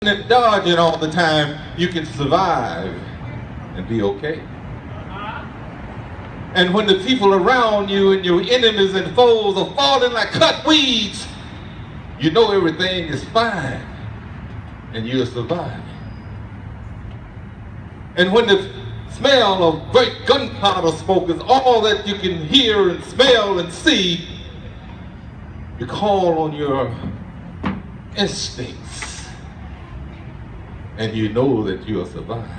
and dodging all the time, you can survive and be okay. And when the people around you and your enemies and foes are falling like cut weeds, you know everything is fine and you're surviving. And when the smell of great gunpowder smoke is all that you can hear and smell and see, you call on your instincts and you know that you are surviving.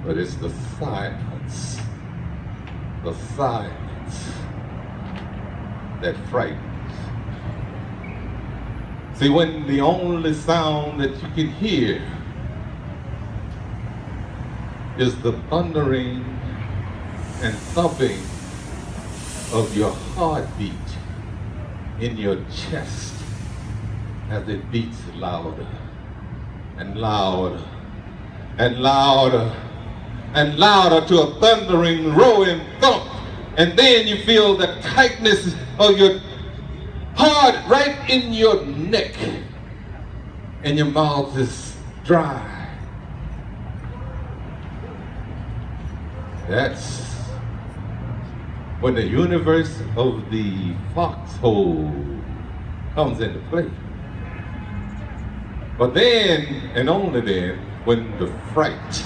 But it's the silence that frightens. See, when the only sound that you can hear is the thundering and thumping of your heartbeat in your chest as it beats louder and louder and louder and louder to a thundering, roaring thump. And then you feel the tightness of your heart right in your neck, and your mouth is dry. That's when the universe of the Foxhole comes into play. But then, and only then, when the fright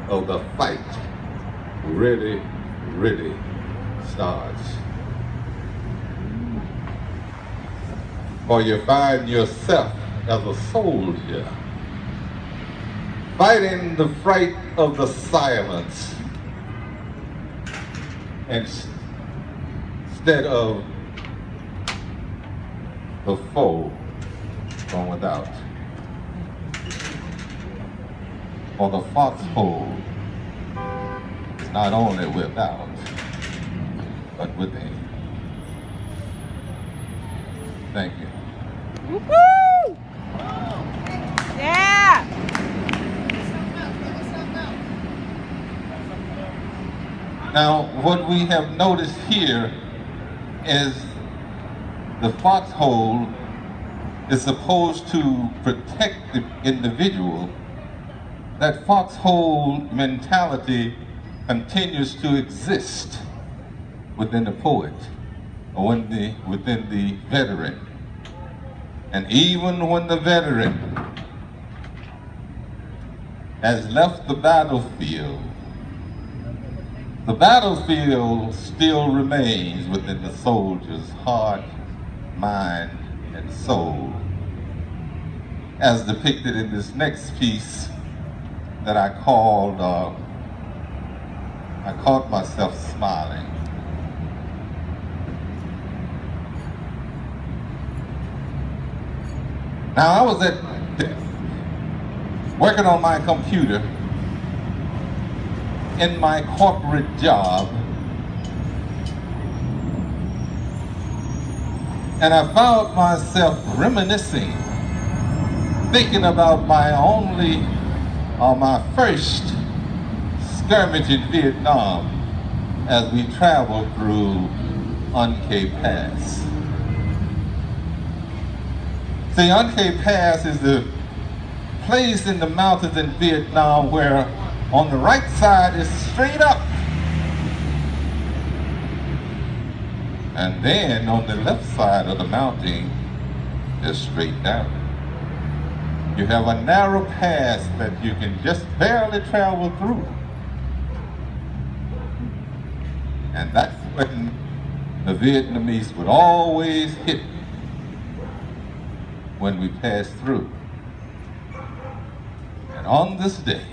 of the fight really starts. Or you find yourself as a soldier fighting the fright of the silence instead of the foe from without. For the foxhole is not only without, but within. Thank you. Woo-hoo! Yeah! Now, what we have noticed here is the foxhole is supposed to protect the individual. That foxhole mentality continues to exist within the poet or within the veteran. And even when the veteran has left the battlefield still remains within the soldier's heart, mind, and soul, as depicted in this next piece that I called, I caught myself smiling. Now I was working on my computer in my corporate job, and I found myself reminiscing, thinking about my first skirmish in Vietnam as we traveled through Uncay Pass. See, Uncay Pass is the place in the mountains in Vietnam where on the right side is straight up, and then on the left side of the mountain is straight down. You have a narrow pass that you can just barely travel through. And that's when the Vietnamese would always hit when we passed through. And on this day,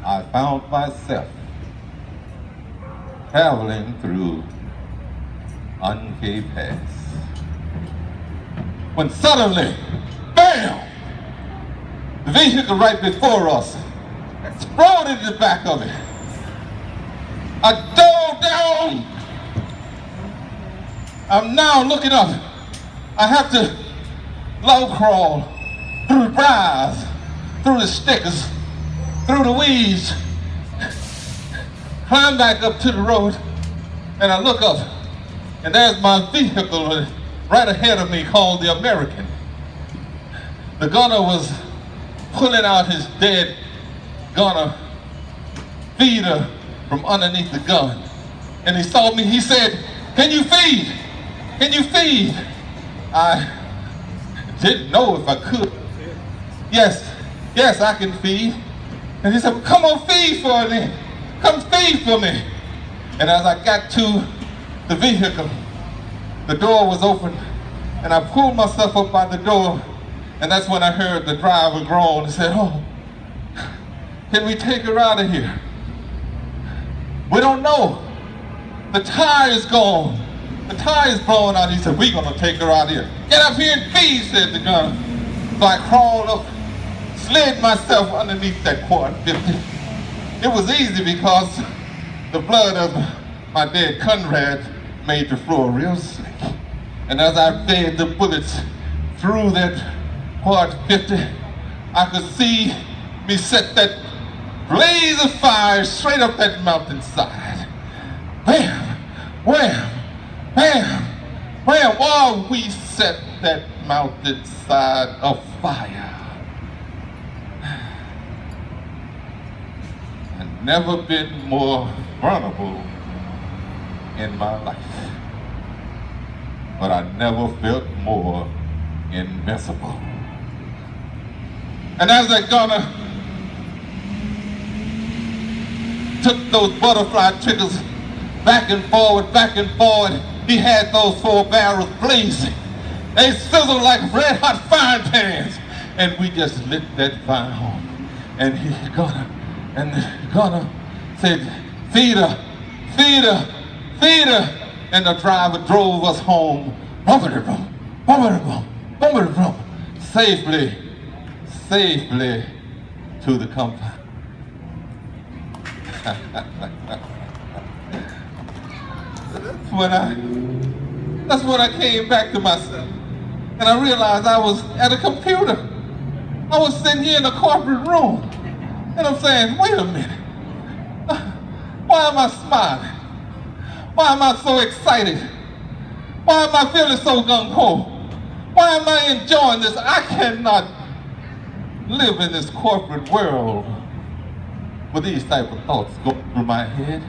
I found myself traveling through Uncay Pass, when suddenly, bam! The vehicle right before us exploded in the back of it. I dove down. I'm now looking up. I have to low crawl through the briars, through the stickers, through the weeds, climb back up to the road, and I look up, and there's my vehicle right ahead of me called the American. The gunner was pulling out his dead gunner feeder from underneath the gun. And he saw me, he said, "Can you feed? Can you feed?" I didn't know if I could. Yes, I can feed. And he said, "Well, come on, feed for me. Come feed for me." And as I got to the vehicle, the door was open, and I pulled myself up by the door, and that's when I heard the driver groan and said, "Oh, can we take her out of here? We don't know. The tire is gone. The tire is blown out." He said, "We're gonna take her out of here. Get up here and feed," said the gunner. So I crawled up, slid myself underneath that quad 50. It was easy because the blood of my dead Conrad made the floor real slick. And as I fed the bullets through that quad 50, I could see me set that blaze of fire straight up that mountainside. Bam, wham, bam, wham, while we set that mountainside afire. I've never been more vulnerable in my life, but I never felt more invincible. And as that gunner took those butterfly triggers back and forward, he had those 4 barrels blazing. They sizzled like red hot frying pans. And we just lit that fire home. And the gunner said, "Feed her, feed her, feed her." And the driver drove us home, boom, safely to the compound. That's when I came back to myself. And I realized I was at a computer. I was sitting here in a corporate room. And I'm saying, wait a minute. Why am I smiling? Why am I so excited? Why am I feeling so gung-ho? Why am I enjoying this? I cannot live in this corporate world with these type of thoughts going through my head.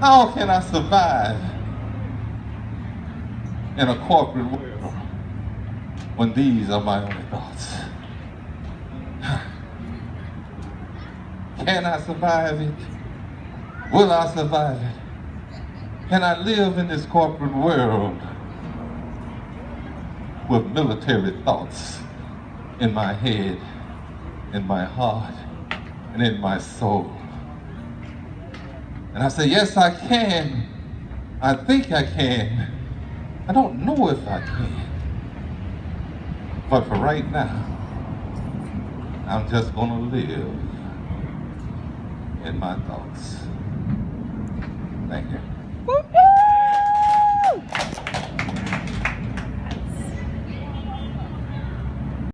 How can I survive in a corporate world when these are my only thoughts? Can I survive it? Will I survive it? Can I live in this corporate world with military thoughts in my head, in my heart, and in my soul? And I say, yes, I can. I think I can. I don't know if I can. But for right now, I'm just gonna live in my thoughts.